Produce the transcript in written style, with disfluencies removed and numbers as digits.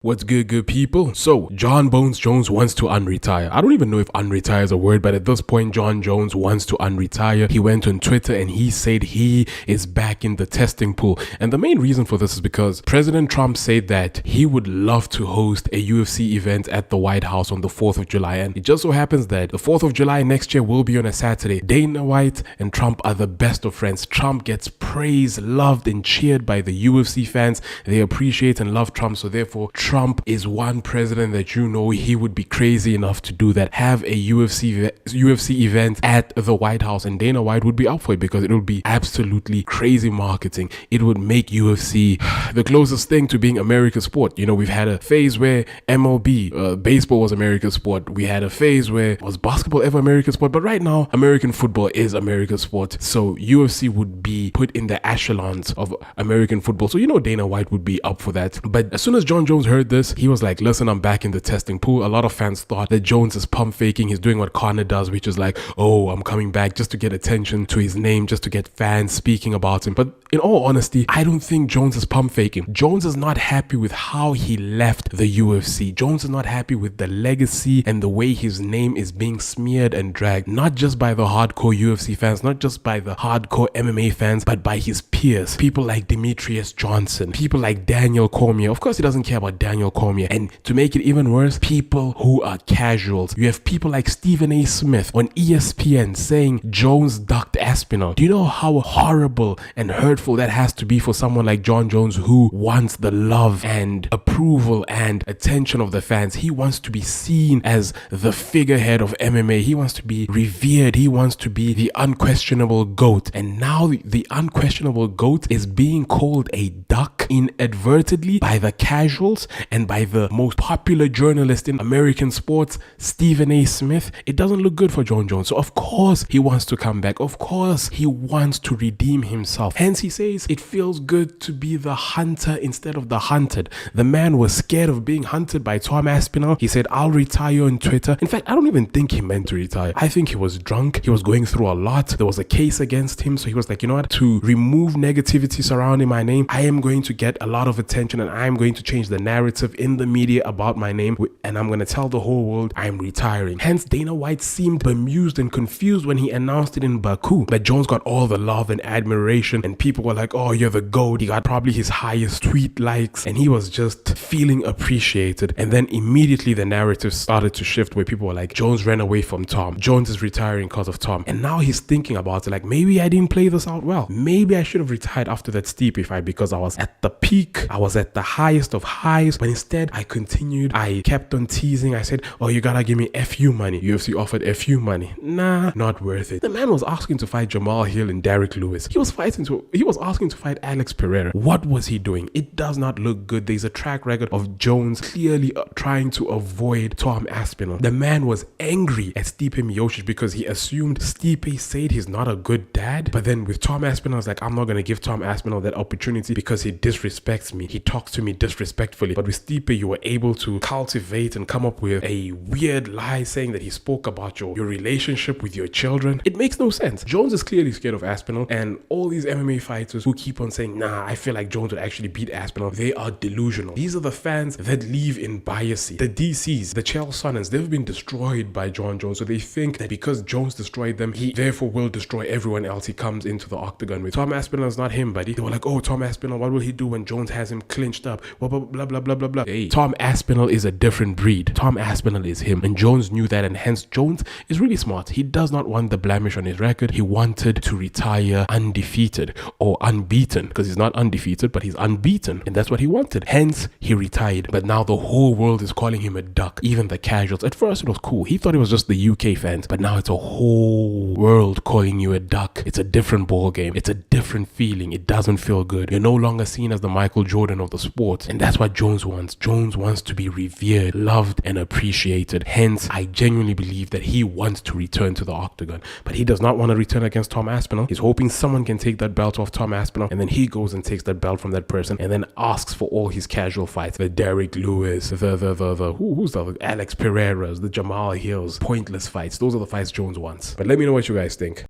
What's good people? So, Jon Jones wants to unretire. I don't even know if unretire is a word, but at this point, Jon Jones wants to unretire. He went on Twitter and he said he is back in the testing pool. And the main reason for this is because President Trump said that he would love to host a UFC event at the White House on the 4th of July. And it just so happens that the 4th of July next year will be on a Saturday. Dana White and Trump are the best of friends. Trump gets praised, loved, and cheered by the UFC fans. They appreciate and love Trump, so therefore, Trump is one president that you know he would be crazy enough to do that, have a UFC event at the White House, and Dana White would be up for it because it would be absolutely crazy marketing. It would make UFC the closest thing to being America's sport. You know, we've had a phase where MLB, baseball was America's sport. We had a phase where was basketball ever America's sport, but right now American football is America's sport. So UFC would be put in the echelons of American football. So you know Dana White would be up for that. But as soon as Jon Jones heard this, he was like, listen, I'm back in the testing pool. A lot of fans thought that Jones is pump faking. He's doing what Conor does, which is like, oh, I'm coming back just to get attention to his name, just to get fans speaking about him. But in all honesty, I don't think Jones is pump faking. Jones is not happy with how he left the UFC. Jones is not happy with the legacy and the way his name is being smeared and dragged, not just by the hardcore UFC fans, not just by the hardcore MMA fans, but by his peers. People like Demetrius Johnson, people like Daniel Cormier. Of course, he doesn't care about Daniel Cormier. And to make it even worse, people who are casuals. You have people like Stephen A. Smith on ESPN saying Jones ducked Aspinall. Do you know how horrible and hurtful that has to be for someone like Jon Jones, who wants the love and approval and attention of the fans? He wants to be seen as the figurehead of MMA. He wants to be revered. He wants to be the unquestionable GOAT. And now the unquestionable GOAT is being called a duck inadvertently by the casuals and by the most popular journalist in American sports, Stephen A. Smith. It doesn't look good for Jon Jones. So of course he wants to come back. Of course he wants to redeem himself. Hence he says it feels good to be the hunter instead of the hunted. The man was scared of being hunted by Tom Aspinall. He said, I'll retire on Twitter. In fact, I don't even think he meant to retire. I think he was drunk. He was going through a lot. There was a case against him. So he was like, you know what? To remove negativity surrounding my name, I am going to get a lot of attention and I'm going to change the narrative in the media about my name, and I'm going to tell the whole world I'm retiring. Hence, Dana White seemed bemused and confused when he announced it in Baku. But Jones got all the love and admiration, and people were like, oh, you're the GOAT. He got probably his highest tweet likes, and he was just feeling appreciated. And then immediately the narrative started to shift where people were like, Jones ran away from Tom. Jones is retiring because of Tom. And now he's thinking about it like, maybe I didn't play this out well. Maybe I should have retired after that Stipe fight because I was at the peak. I was at the highest of highs, but instead I continued. I kept on teasing. I said, oh, you gotta give me FU money. UFC offered FU money. Nah, not worth it. The man was asking to fight Jamal Hill and Derek Lewis. He was asking to fight Alex Pereira. What was he doing? It does not look good. There's a track record of Jones clearly trying to avoid Tom Aspinall. The man was angry at Stipe Miocic because he assumed Stipe said he's not a good dad. But then with Tom Aspinall, I was like, I'm not gonna give Tom Aspinall that opportunity because he disrespects me. He talks to me disrespectfully. But with Stipe, you were able to cultivate and come up with a weird lie saying that he spoke about your relationship with your children. It makes no sense. Jones is clearly scared of Aspinall, and all these MMA fighters who keep on saying, nah, I feel like Jones would actually beat Aspinall, they are delusional. These are the fans that live in bias. The DCs, the Chael Sonnens, they've been destroyed by Jon Jones, so they think that because Jones destroyed them, he therefore will destroy everyone else he comes into the octagon with. Tom Aspinall is not him, buddy. They were like, oh, Tom Aspinall, what will he do when Jones has him clinched up? Blah, blah, blah, blah, blah, blah, blah. Hey, Tom Aspinall is a different breed. Tom Aspinall is him, and Jones knew that, and hence Jones is really smart. He does not want the blemish on his record. He wanted to retire undefeated or unbeaten, because he's not undefeated, but he's unbeaten, and that's what he wanted. Hence, he retired. But now the whole world is calling him a duck, even the casuals. At first, it was cool. He thought it was just the UK fans, but now it's a whole world calling you a duck. It's a different ball game. It's a different feeling. It doesn't feel good. You're no longer seen as the Michael Jordan of the sport, and that's what Jones wants. Jones wants to be revered, loved, and appreciated. Hence, I genuinely believe that he wants to return to the octagon, but he does not want to return against Tom Aspinall. He's hoping someone can take that belt off Tom Aspinall, and then he goes and takes that belt from that person, and then asks for all his casual fights. The Derek Lewis, who's the Alex Pereiras, the Jamal Hills, pointless fights. Those are the fights Jones wants. But let me know what you guys think.